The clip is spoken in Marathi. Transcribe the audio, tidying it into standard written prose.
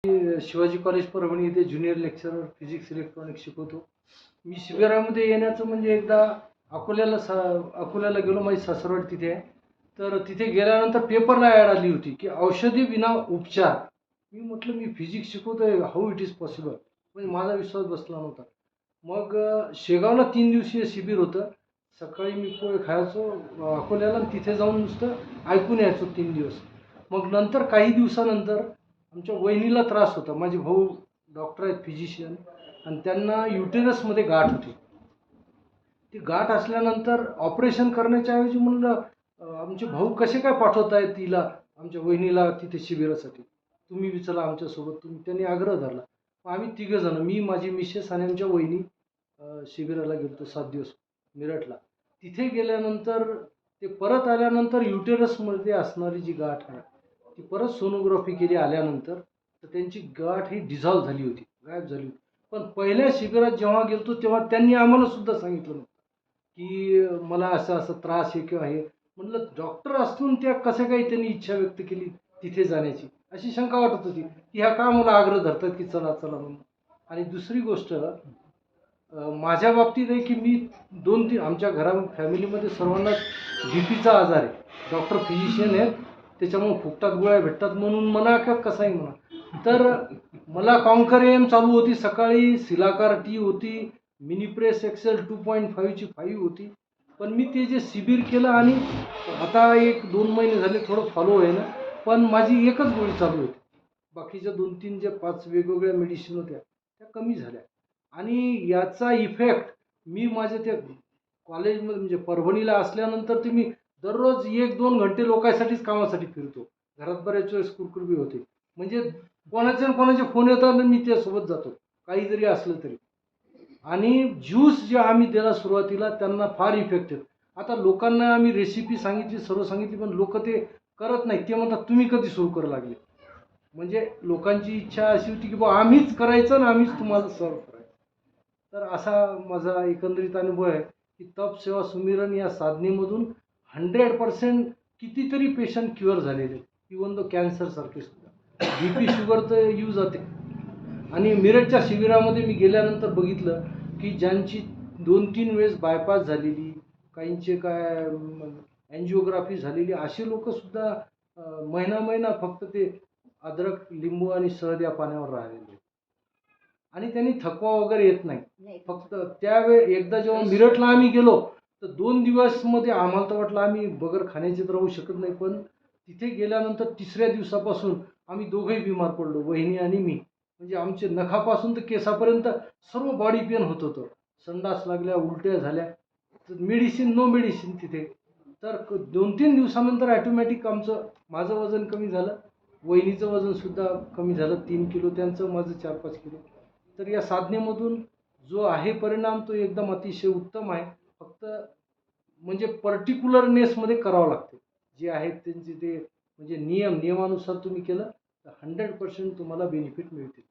शिवाजी कॉलेज परभणी येथे ज्युनियर लेक्चरर फिजिक्स इलेक्ट्रॉनिक्स शिकवतो. मी शिबिरामध्ये येण्याचं म्हणजे एकदा अकोल्याला गेलो, माझी सासरवाडी तिथे आहे. तर तिथे गेल्यानंतर पेपरला ॲड आली होती की औषधी विना उपचार. मी म्हटलं मी फिजिक्स शिकवतोय, हाऊ इट इज पॉसिबल. म्हणजे माझा विश्वास बसला नव्हता. मग शेगावला 3 दिवसीय शिबिर होतं. सकाळी मी पोहे खायचो अकोल्याला, तिथे जाऊन नुसतं ऐकून यायचो 3 दिवस. मग नंतर काही दिवसानंतर आमच्या वहिनीला त्रास होता. माझे भाऊ डॉक्टर आहेत, फिजिशियन, आणि त्यांना युटेरसमध्ये गाठ होती. ती गाठ असल्यानंतर ऑपरेशन करण्याच्या ऐवजी म्हणलं आमचे भाऊ कसे काय पाठवताय तिला, आमच्या वहिनीला तिथे शिबिरासाठी, तुम्ही बी चला आमच्यासोबत. त्यांनी आग्रह धरला. मग आम्ही तिघं जण, मी, माझी मिसेस आणि आमच्या वहिनी शिबिराला गेलो 7 दिवस मिरटला. तिथे गेल्यानंतर ते परत आल्यानंतर युटेरसमध्ये असणारी जी गाठ आहे ती परत सोनोग्राफी केली आल्यानंतर, तर त्यांची गाठ ही डिझॉल्व्ह झाली होती, गायब झाली होती. पण पहिल्या शिबिरात जेव्हा गेलतो तेव्हा त्यांनी आम्हाला सुद्धा सांगितलं नव्हतं की मला असं असं त्रास आहे किंवा हे. म्हटलं डॉक्टर असून त्या कसं काही त्यांनी इच्छा व्यक्त केली तिथे जाण्याची, अशी शंका वाटत होती की ह्या का मला आग्रह धरतात की चला चला म्हणून. आणि दुसरी गोष्ट माझ्या बाबतीत आहे की मी 2-3 आमच्या फॅमिलीमध्ये सर्वांना बीपीचा आजार आहे. डॉक्टर फिजिशियन आहेत, त्याच्यामुळे फुकटात गोळ्या भेटतात म्हणून म्हणा का कसाही म्हणा. तर मला कॉन्कर एम चालू होती, सकाळी सिलाकार टी होती, मिनी प्रेस एक्सेल 2.5ची 5 होती. पण मी ते जे शिबिर केलं आणि आता 1-2 महिने झाले थोडं फॉलो आहे ना, पण माझी एकच गोळी चालू होती. बाकीच्या 2-3 जे 5 वेगवेगळ्या मेडिसिन होत्या त्या कमी झाल्या. आणि याचा इफेक्ट मी माझ्या त्या कॉलेजमध्ये म्हणजे परभणीला असल्यानंतर ते मी दररोज 1-2 घंटे लोकांसाठीच कामासाठी फिरतो. घरात बऱ्याच वेळेस कुरकुरबी होते. म्हणजे कोणाचे ना कोणाचे फोन येतात आणि मी त्यासोबत जातो, काही जरी असलं तरी. आणि ज्यूस जे आम्ही द्यायला सुरुवातीला त्यांना फार इफेक्टिव्ह. आता लोकांना आम्ही रेसिपी सांगितली, सर्व सांगितली, पण लोक ते करत नाहीत. ते म्हणतात तुम्ही कधी सुरू करू लागले. म्हणजे लोकांची इच्छा अशी होती की बा आम्हीच करायचं आणि आम्हीच तुम्हाला सर्व करायचं. तर असा माझा एकंदरीत अनुभव आहे की तप सेवा सुमिरन या साधनेमधून 100% कितीतरी पेशंट क्युअर झालेले, इवन दो कॅन्सर सारखे सुद्धा. बीपी शुगर तर येऊ जाते. आणि मिरजच्या शिबिरामध्ये मी गेल्यानंतर बघितलं की ज्यांची 2-3 वेळेस बायपास झालेली, काहींचे काय अँजिओग्राफी झालेली, असे लोक सुद्धा महिना फक्त ते अद्रक, लिंबू आणि शहद या पाण्यावर राहिलेले. आणि त्यांनी थकवा वगैरे येत नाही. फक्त त्यावेळी एकदा जेव्हा मिरटला आम्ही गेलो तर 2 दिवसमध्ये आम्हाला तर वाटलं आम्ही बगर खाण्याचे तर राहू शकत नाही. पण तिथे गेल्यानंतर 3ऱ्या दिवसापासून आम्ही दोघंही बिमार पडलो, वहिनी आणि मी. म्हणजे आमचे नखापासून तर केसापर्यंत सर्व बॉडी पेन होत होतं. संडास लागल्या, उलट्या झाल्या. तर नो मेडिसिन तिथे. तर 2-3 दिवसानंतर ॲटोमॅटिक माझं वजन कमी झालं, वहिनीचं वजनसुद्धा कमी झालं. 3 किलो त्यांचं, माझं 4-5 किलो. तर या साधनेमधून जो आहे परिणाम तो एकदम अतिशय उत्तम आहे. फक्त म्हणजे पर्टिक्युलरनेसमध्ये करावं लागते. जे आहेत त्यांचे ते म्हणजे नियमानुसार तुम्ही केलं तर 100% तुम्हाला बेनिफिट मिळतील.